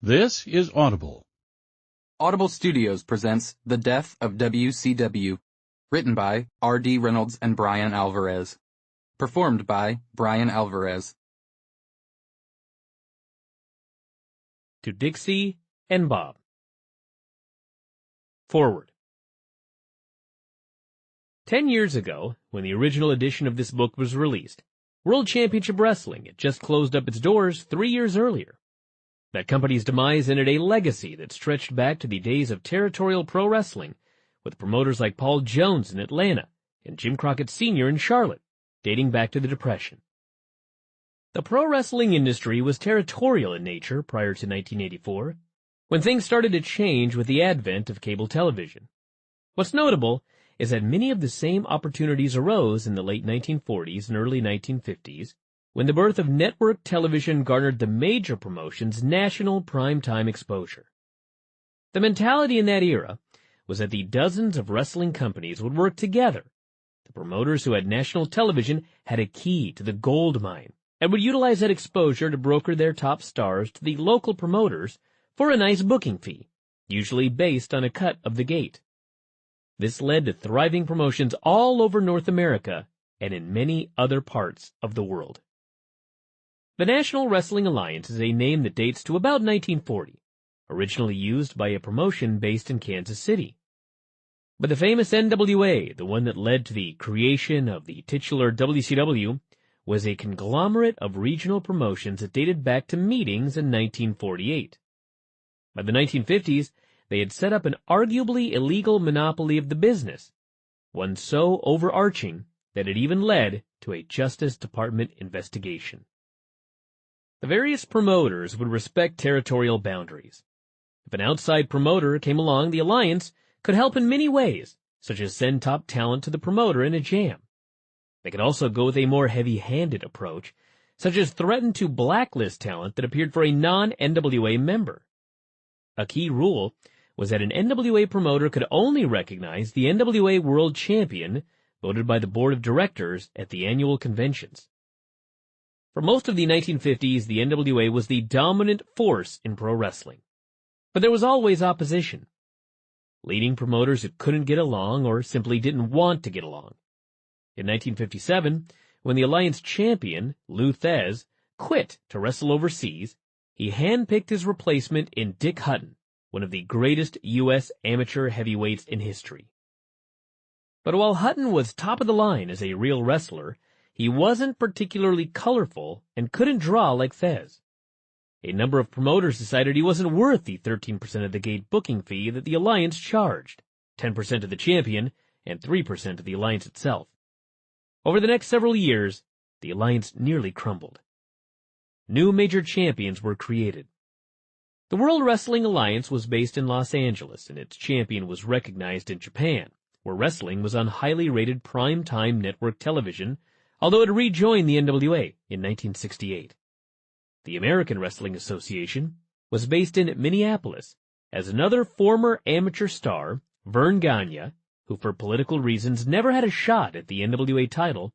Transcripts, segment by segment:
This is Audible. Audible Studios presents The Death of WCW, written by R.D. Reynolds and Bryan Alvarez. Performed by Bryan Alvarez. To Dixie and Bob. Foreword. 10 years ago, when the original edition of this book was released, World Championship Wrestling had just closed up its doors 3 years earlier. That company's demise ended a legacy that stretched back to the days of territorial pro wrestling, with promoters like Paul Jones in Atlanta and Jim Crockett Sr. in Charlotte, dating back to the Depression. The pro wrestling industry was territorial in nature prior to 1984, when things started to change with the advent of cable television. What's notable is that many of the same opportunities arose in the late 1940s and early 1950s, when the birth of network television garnered the major promotions national primetime exposure. The mentality in that era was that the dozens of wrestling companies would work together. The promoters who had national television had a key to the gold mine and would utilize that exposure to broker their top stars to the local promoters for a nice booking fee, usually based on a cut of the gate. This led to thriving promotions all over North America and in many other parts of the world. The National Wrestling Alliance is a name that dates to about 1940, originally used by a promotion based in Kansas City. But the famous NWA, the one that led to the creation of the titular WCW, was a conglomerate of regional promotions that dated back to meetings in 1948. By the 1950s, they had set up an arguably illegal monopoly of the business, one so overarching that it even led to a Justice Department investigation. The various promoters would respect territorial boundaries. If an outside promoter came along, the alliance could help in many ways, such as send top talent to the promoter in a jam. They could also go with a more heavy-handed approach, such as threaten to blacklist talent that appeared for a non-NWA member. A key rule was that an NWA promoter could only recognize the NWA World Champion voted by the board of directors at the annual conventions. For most of the 1950s, the NWA was the dominant force in pro wrestling. But there was always opposition. Leading promoters who couldn't get along or simply didn't want to get along. In 1957, when the Alliance champion, Lou Thesz, quit to wrestle overseas, he handpicked his replacement in Dick Hutton, one of the greatest U.S. amateur heavyweights in history. But while Hutton was top of the line as a real wrestler, he wasn't particularly colorful and couldn't draw like Thesz. A number of promoters decided he wasn't worth the 13% of the gate booking fee that the Alliance charged, 10% of the champion, and 3% of the Alliance itself. Over the next several years, the Alliance nearly crumbled. New major champions were created. The World Wrestling Alliance was based in Los Angeles, and its champion was recognized in Japan, where wrestling was on highly rated prime-time network television, although it rejoined the NWA in 1968. The American Wrestling Association was based in Minneapolis, as another former amateur star, Verne Gagne, who for political reasons never had a shot at the NWA title,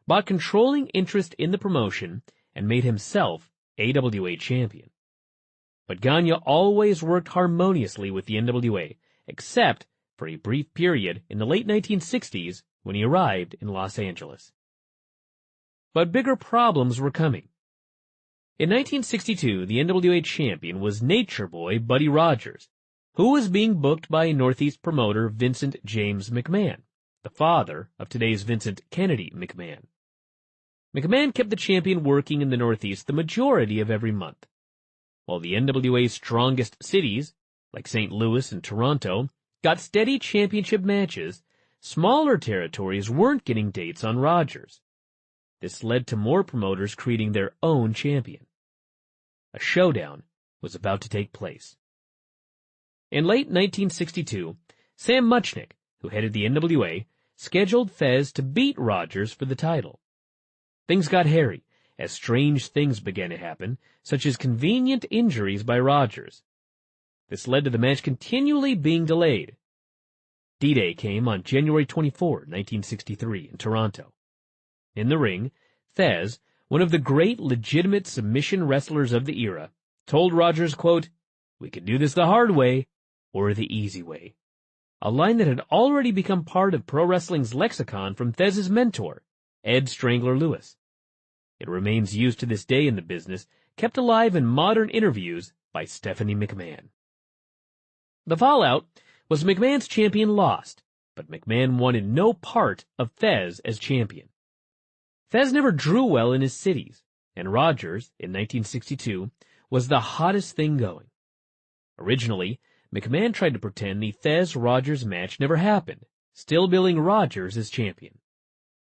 bought controlling interest in the promotion and made himself AWA champion. But Gagne always worked harmoniously with the NWA, except for a brief period in the late 1960s when he arrived in Los Angeles. But bigger problems were coming. In 1962, the NWA champion was Nature Boy Buddy Rogers, who was being booked by Northeast promoter Vincent James McMahon, the father of today's Vincent Kennedy McMahon. McMahon kept the champion working in the Northeast the majority of every month. While the NWA's strongest cities, like St. Louis and Toronto, got steady championship matches, smaller territories weren't getting dates on Rogers. This led to more promoters creating their own champion. A showdown was about to take place. In late 1962, Sam Muchnick, who headed the NWA, scheduled Thesz to beat Rogers for the title. Things got hairy, as strange things began to happen, such as convenient injuries by Rogers. This led to the match continually being delayed. D-Day came on January 24, 1963, in Toronto. In the ring, Thesz, one of the great legitimate submission wrestlers of the era, told Rogers, quote, "We can do this the hard way or the easy way." A line that had already become part of pro wrestling's lexicon from Thesz's mentor, Ed Strangler Lewis. It remains used to this day in the business, kept alive in modern interviews by Stephanie McMahon. The fallout was McMahon's champion lost, but McMahon wanted no part of Thez as champion. Thez never drew well in his cities, and Rogers, in 1962, was the hottest thing going. Originally, McMahon tried to pretend the Thez-Rogers match never happened, still billing Rogers as champion.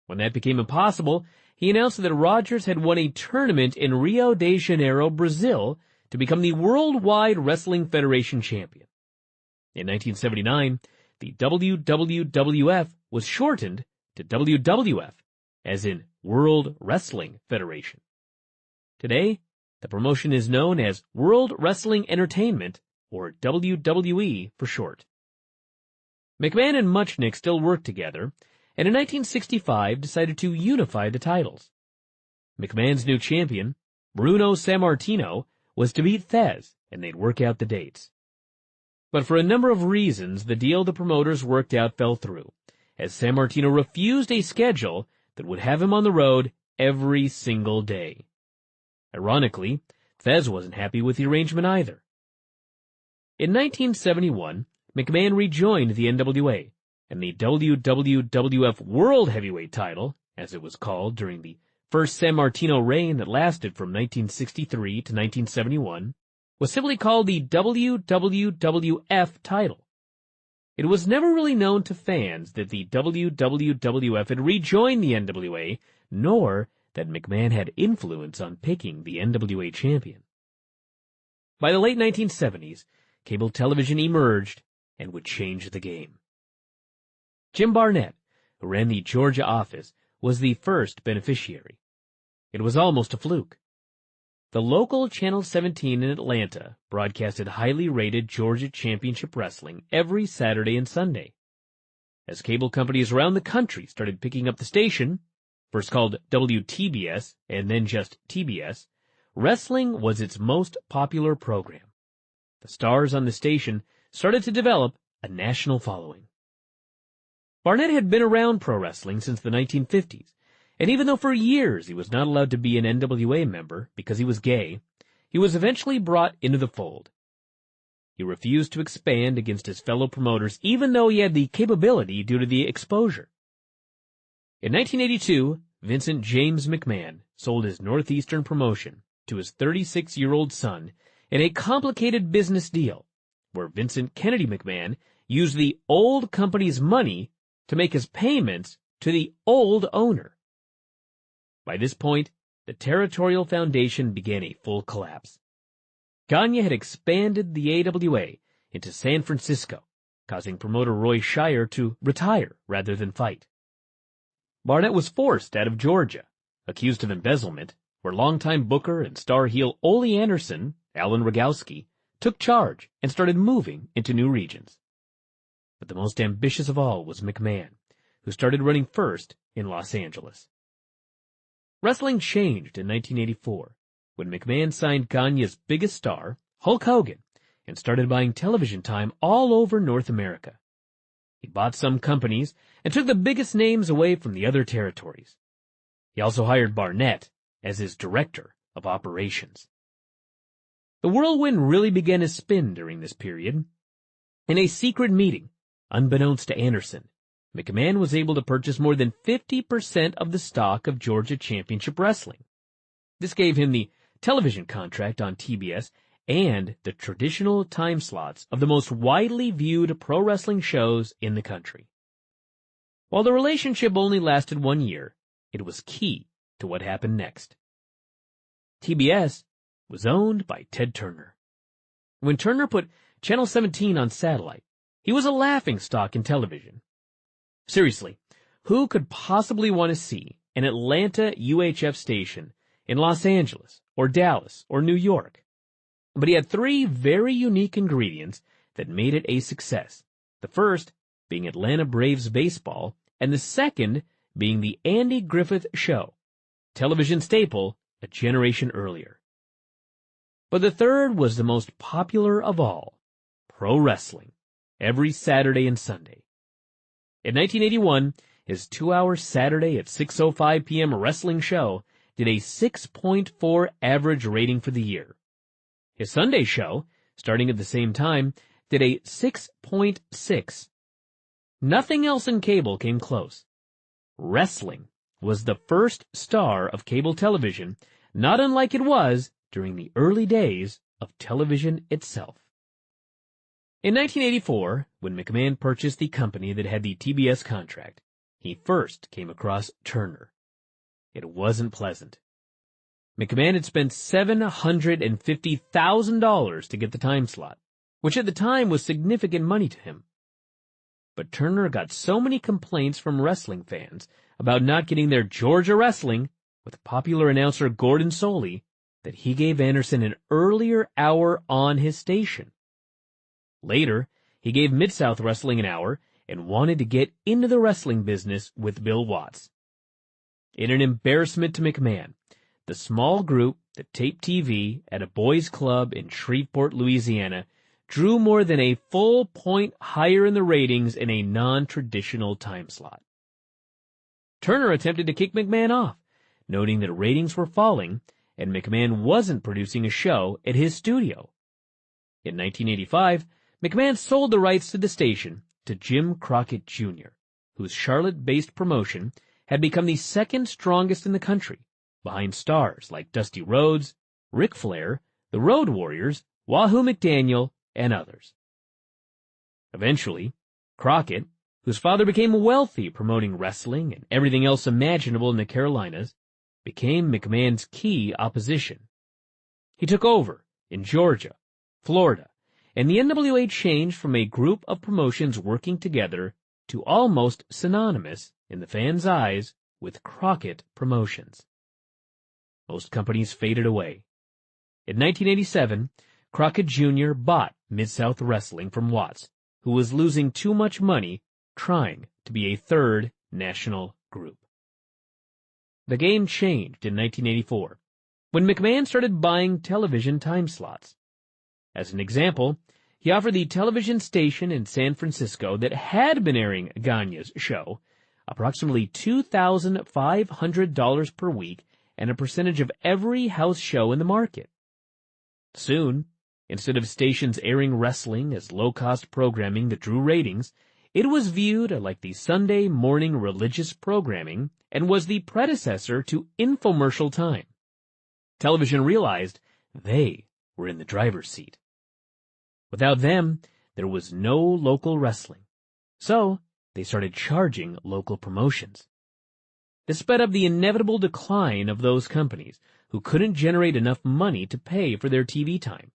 When that became impossible, he announced that Rogers had won a tournament in Rio de Janeiro, Brazil, to become the Worldwide Wrestling Federation champion. In 1979, the WWF was shortened to WWF, as in World Wrestling Federation. Today, the promotion is known as World Wrestling Entertainment, or WWE for short. McMahon and Muchnick still worked together, and in 1965 decided to unify the titles. McMahon's new champion, Bruno Sammartino, was to beat Thez, and they'd work out the dates. But for a number of reasons, the deal the promoters worked out fell through, as Sammartino refused a schedule that would have him on the road every single day. Ironically, Thez wasn't happy with the arrangement either. In 1971, McMahon rejoined the NWA, and the WWF World Heavyweight title, as it was called during the first Sammartino reign that lasted from 1963 to 1971, was simply called the WWF title. It was never really known to fans that the WWF had rejoined the NWA, nor that McMahon had influence on picking the NWA champion. By the late 1970s, cable television emerged and would change the game. Jim Barnett, who ran the Georgia office, was the first beneficiary. It was almost a fluke. The local Channel 17 in Atlanta broadcasted highly rated Georgia Championship Wrestling every Saturday and Sunday. As cable companies around the country started picking up the station, first called WTBS and then just TBS, wrestling was its most popular program. The stars on the station started to develop a national following. Barnett had been around pro wrestling since the 1950s, and even though for years he was not allowed to be an NWA member because he was gay, he was eventually brought into the fold. He refused to expand against his fellow promoters even though he had the capability due to the exposure. In 1982, Vincent James McMahon sold his Northeastern promotion to his 36-year-old son in a complicated business deal, where Vincent Kennedy McMahon used the old company's money to make his payments to the old owner. By this point, the territorial foundation began a full collapse. Gagne had expanded the AWA into San Francisco, causing promoter Roy Shire to retire rather than fight. Barnett was forced out of Georgia, accused of embezzlement, where longtime booker and star heel Ole Anderson, Alan Rogowski, took charge and started moving into new regions. But the most ambitious of all was McMahon, who started running first in Los Angeles. Wrestling changed in 1984, when McMahon signed Gagne's biggest star, Hulk Hogan, and started buying television time all over North America. He bought some companies and took the biggest names away from the other territories. He also hired Barnett as his director of operations. The whirlwind really began to spin during this period. In a secret meeting, unbeknownst to Anderson, McMahon was able to purchase more than 50% of the stock of Georgia Championship Wrestling. This gave him the television contract on TBS and the traditional time slots of the most widely viewed pro wrestling shows in the country. While the relationship only lasted 1 year, it was key to what happened next. TBS was owned by Ted Turner. When Turner put Channel 17 on satellite, he was a laughingstock in television. Seriously, who could possibly want to see an Atlanta UHF station in Los Angeles or Dallas or New York? But he had three very unique ingredients that made it a success. The first being Atlanta Braves baseball, and the second being the Andy Griffith Show, television staple a generation earlier. But the third was the most popular of all, pro wrestling, every Saturday and Sunday. In 1981, his 2-hour Saturday at 6:05 p.m. wrestling show did a 6.4 average rating for the year. His Sunday show, starting at the same time, did a 6.6. Nothing else in cable came close. Wrestling was the first star of cable television, not unlike it was during the early days of television itself. In 1984, when McMahon purchased the company that had the TBS contract, he first came across Turner. It wasn't pleasant. McMahon had spent $750,000 to get the time slot, which at the time was significant money to him. But Turner got so many complaints from wrestling fans about not getting their Georgia wrestling with popular announcer Gordon Soley that he gave Anderson an earlier hour on his station. Later, he gave Mid-South Wrestling an hour and wanted to get into the wrestling business with Bill Watts. In an embarrassment to McMahon, the small group that taped TV at a boys' club in Shreveport, Louisiana, drew more than a full point higher in the ratings in a non-traditional time slot. Turner attempted to kick McMahon off, noting that ratings were falling and McMahon wasn't producing a show at his studio. In 1985, McMahon sold the rights to the station to Jim Crockett Jr., whose Charlotte-based promotion had become the second strongest in the country, behind stars like Dusty Rhodes, Ric Flair, the Road Warriors, Wahoo McDaniel, and others. Eventually, Crockett, whose father became wealthy promoting wrestling and everything else imaginable in the Carolinas, became McMahon's key opposition. He took over in Georgia, Florida, and the NWA changed from a group of promotions working together to almost synonymous, in the fans' eyes, with Crockett Promotions. Most companies faded away. In 1987, Crockett Jr. bought Mid-South Wrestling from Watts, who was losing too much money trying to be a third national group. The game changed in 1984, when McMahon started buying television time slots. As an example, he offered the television station in San Francisco that had been airing Gagne's show approximately $2,500 per week and a percentage of every house show in the market. Soon, instead of stations airing wrestling as low-cost programming that drew ratings, it was viewed like the Sunday morning religious programming and was the predecessor to infomercial time. Television realized they were in the driver's seat. Without them, there was no local wrestling. So, they started charging local promotions. This sped up the inevitable decline of those companies who couldn't generate enough money to pay for their TV time.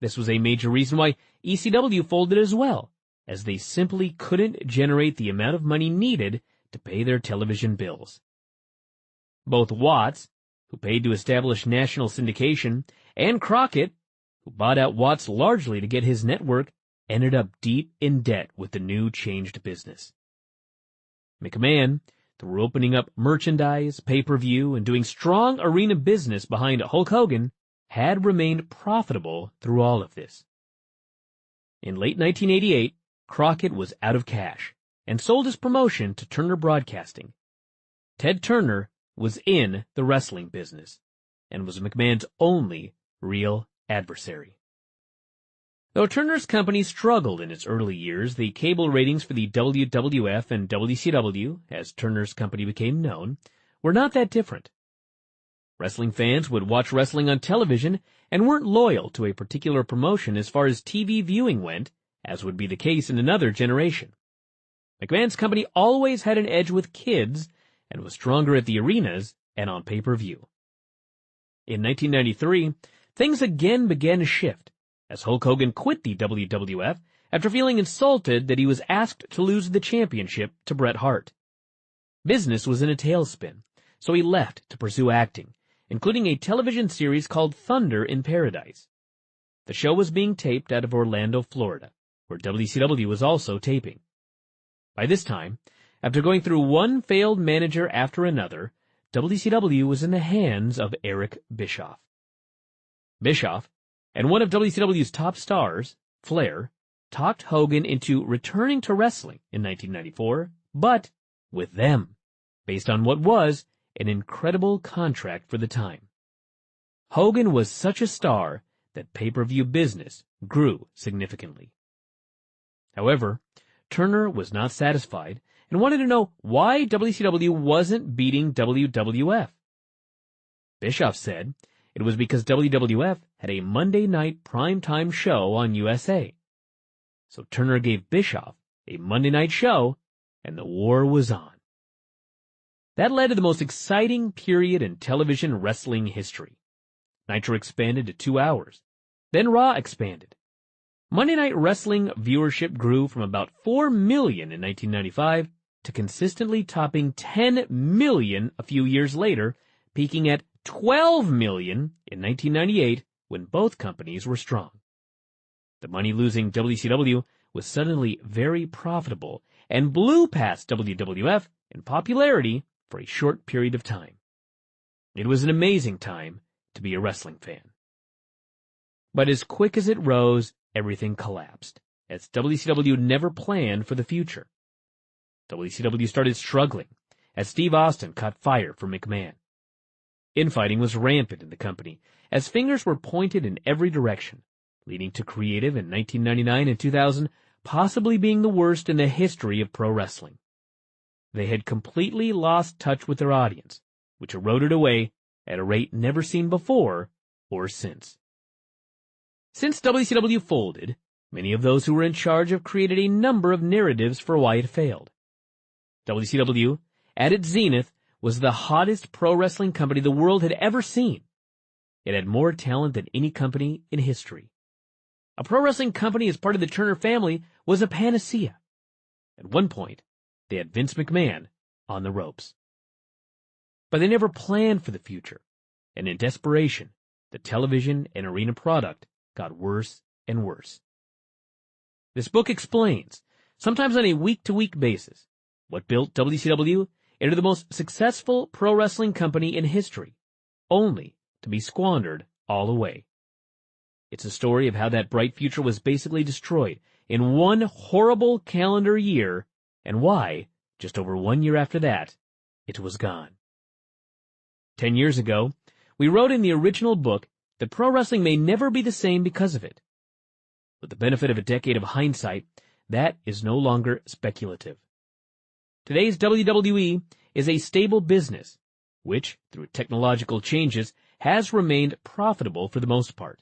This was a major reason why ECW folded as well, as they simply couldn't generate the amount of money needed to pay their television bills. Both Watts, who paid to establish national syndication, and Crockett, who bought out Watts largely to get his network, ended up deep in debt with the new changed business. McMahon, through opening up merchandise, pay-per-view, and doing strong arena business behind Hulk Hogan, had remained profitable through all of this. In late 1988, Crockett was out of cash and sold his promotion to Turner Broadcasting. Ted Turner was in the wrestling business and was McMahon's only real adversary. Though Turner's company struggled in its early years, the cable ratings for the WWF and WCW, as Turner's company became known, were not that different. Wrestling fans would watch wrestling on television and weren't loyal to a particular promotion as far as TV viewing went, as would be the case in another generation. McMahon's company always had an edge with kids and was stronger at the arenas and on pay-per-view. In 1993, things again began to shift, as Hulk Hogan quit the WWF after feeling insulted that he was asked to lose the championship to Bret Hart. Business was in a tailspin, so he left to pursue acting, including a television series called Thunder in Paradise. The show was being taped out of Orlando, Florida, where WCW was also taping. By this time, after going through one failed manager after another, WCW was in the hands of Eric Bischoff. Bischoff, and one of WCW's top stars, Flair, talked Hogan into returning to wrestling in 1994, but with them, based on what was an incredible contract for the time. Hogan was such a star that pay-per-view business grew significantly. However, Turner was not satisfied and wanted to know why WCW wasn't beating WWF. Bischoff said it was because WWF had a Monday night primetime show on USA. So Turner gave Bischoff a Monday night show, and the war was on. That led to the most exciting period in television wrestling history. Nitro expanded to 2 hours. Then Raw expanded. Monday Night Wrestling viewership grew from about 4 million in 1995 to consistently topping 10 million a few years later, peaking at 12 million in 1998 when both companies were strong. The money-losing WCW was suddenly very profitable and blew past WWF in popularity for a short period of time. It was an amazing time to be a wrestling fan. But as quick as it rose, everything collapsed, as WCW never planned for the future. WCW started struggling as Steve Austin caught fire for McMahon. Infighting was rampant in the company as fingers were pointed in every direction, leading to Creative in 1999 and 2000 possibly being the worst in the history of pro wrestling. They had completely lost touch with their audience, which eroded away at a rate never seen before or since. Since WCW folded, many of those who were in charge have created a number of narratives for why it failed. WCW, at its zenith, was the hottest pro wrestling company the world had ever seen. It had more talent than any company in history. A pro wrestling company as part of the Turner family was a panacea. At one point, they had Vince McMahon on the ropes. But they never planned for the future, and in desperation, the television and arena product got worse and worse. This book explains, sometimes on a week-to-week basis, what built WCW into the most successful pro wrestling company in history, only to be squandered all away. It's a story of how that bright future was basically destroyed in one horrible calendar year, and why, just over 1 year after that, it was gone. 10 years ago, we wrote in the original book that pro wrestling may never be the same because of it. With the benefit of a decade of hindsight, that is no longer speculative. Today's WWE is a stable business, which, through technological changes, has remained profitable for the most part.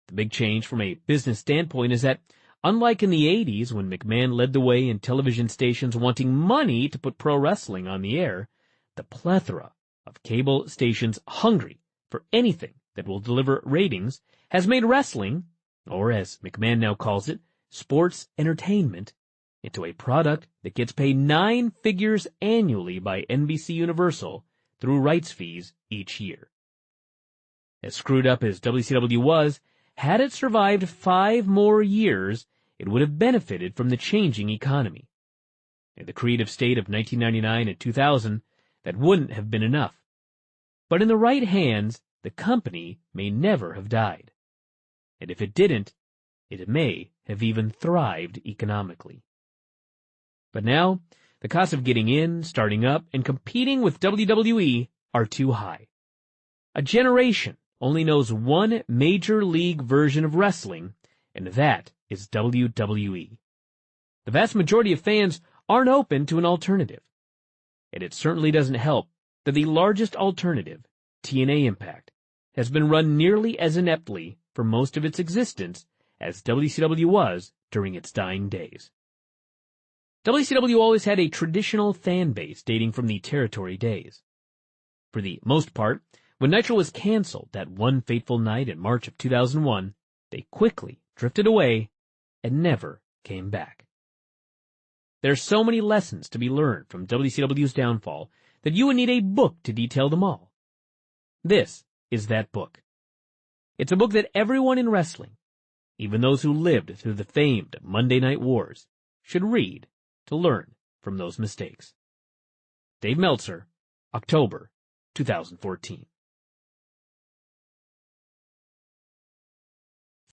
The big change from a business standpoint is that, unlike in the 80s when McMahon led the way in television stations wanting money to put pro wrestling on the air, the plethora of cable stations hungry for anything that will deliver ratings has made wrestling, or as McMahon now calls it, sports entertainment, into a product that gets paid 9 figures annually by NBC Universal through rights fees each year. As screwed up as WCW was, had it survived 5 more years, it would have benefited from the changing economy. In the creative state of 1999 and 2000, that wouldn't have been enough. But in the right hands, the company may never have died. And if it didn't, it may have even thrived economically. But now, the costs of getting in, starting up, and competing with WWE are too high. A generation only knows one major league version of wrestling, and that is WWE. The vast majority of fans aren't open to an alternative. And it certainly doesn't help that the largest alternative, TNA Impact, has been run nearly as ineptly for most of its existence as WCW was during its dying days. WCW always had a traditional fan base dating from the territory days. For the most part, when Nitro was canceled that one fateful night in March of 2001, they quickly drifted away and never came back. There are so many lessons to be learned from WCW's downfall that you would need a book to detail them all. This is that book. It's a book that everyone in wrestling, even those who lived through the famed Monday Night Wars, should read to learn from those mistakes. Dave Meltzer, October 2014.